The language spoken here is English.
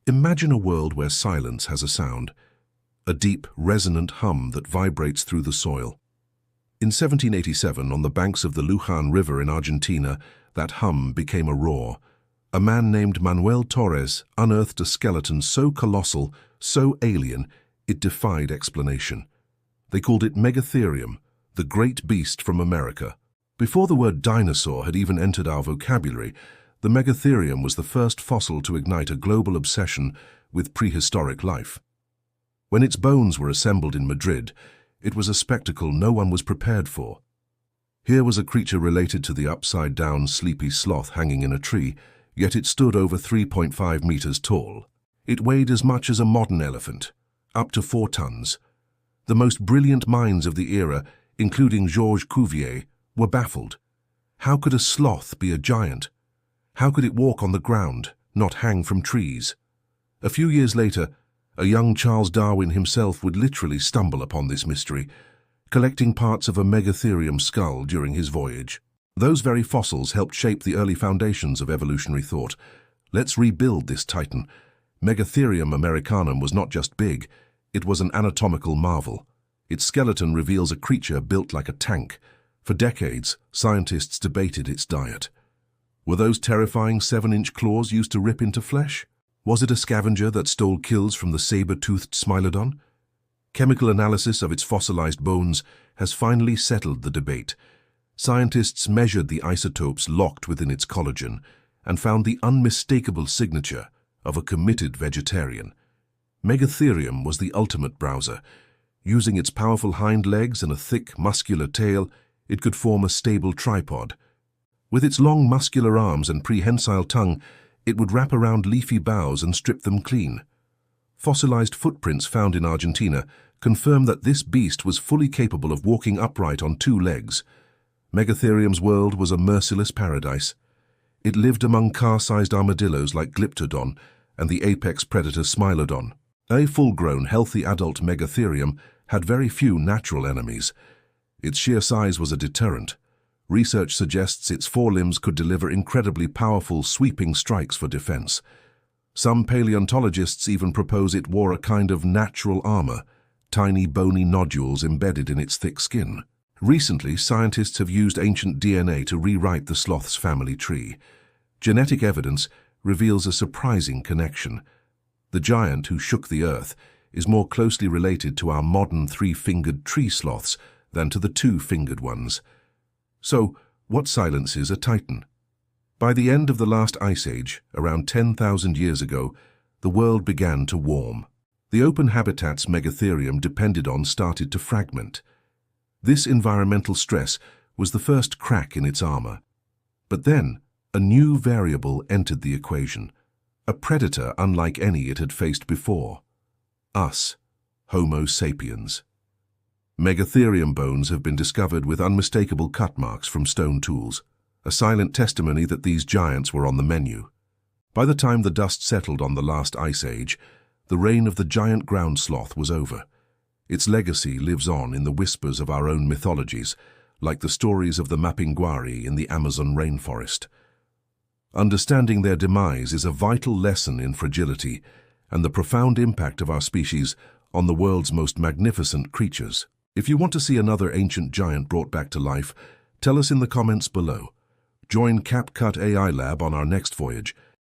Imagine a world where silence has a sound, a deep, resonant hum that vibrates through the soil. In 1787, on the banks of the Luján River in Argentina, that hum became a roar. A man named Manuel Torres unearthed a skeleton so colossal, so alien, it defied explanation. They called it Megatherium, the great beast from America. Before the word dinosaur had even entered our vocabulary, the Megatherium was the first fossil to ignite a global obsession with prehistoric life. When its bones were assembled in Madrid, it was a spectacle no one was prepared for. Here was a creature related to the upside-down sleepy sloth hanging in a tree, yet it stood over 3.5 meters tall. It weighed as much as a modern elephant, up to 4 tons. The most brilliant minds of the era, including Georges Cuvier, were baffled. How could a sloth be a giant? How could it walk on the ground, not hang from trees? A few years later, a young Charles Darwin himself would literally stumble upon this mystery, collecting parts of a Megatherium skull during his voyage. Those very fossils helped shape the early foundations of evolutionary thought. Let's rebuild this titan. Megatherium americanum was not just big, it was an anatomical marvel. Its skeleton reveals a creature built like a tank. For decades, scientists debated its diet. Were those terrifying 7-inch claws used to rip into flesh? Was it a scavenger that stole kills from the saber-toothed Smilodon? Chemical analysis of its fossilized bones has finally settled the debate. Scientists measured the isotopes locked within its collagen and found the unmistakable signature of a committed vegetarian. Megatherium was the ultimate browser. Using its powerful hind legs and a thick, muscular tail, it could form a stable tripod. With its long, muscular arms and prehensile tongue, it would wrap around leafy boughs and strip them clean. Fossilized footprints found in Argentina confirm that this beast was fully capable of walking upright on 2 legs. Megatherium's world was a merciless paradise. It lived among car-sized armadillos like Glyptodon and the apex predator Smilodon. A full-grown, healthy adult Megatherium had very few natural enemies. Its sheer size was a deterrent. Research suggests its forelimbs could deliver incredibly powerful, sweeping strikes for defense. Some paleontologists even propose it wore a kind of natural armor, tiny bony nodules embedded in its thick skin. Recently, scientists have used ancient DNA to rewrite the sloth's family tree. Genetic evidence reveals a surprising connection. The giant who shook the earth is more closely related to our modern 3-fingered tree sloths than to the 2-fingered ones. So, what silences a titan? By the end of the last ice age, around 10,000 years ago, the world began to warm. The open habitats Megatherium depended on started to fragment. This environmental stress was the first crack in its armor. But then, a new variable entered the equation, a predator unlike any it had faced before. Us, Homo sapiens. Megatherium bones have been discovered with unmistakable cut marks from stone tools, a silent testimony that these giants were on the menu. By the time the dust settled on the last ice age, the reign of the giant ground sloth was over. Its legacy lives on in the whispers of our own mythologies, like the stories of the Mapinguari in the Amazon rainforest. Understanding their demise is a vital lesson in fragility and the profound impact of our species on the world's most magnificent creatures. If you want to see another ancient giant brought back to life, tell us in the comments below. Join CapCut AI Lab on our next voyage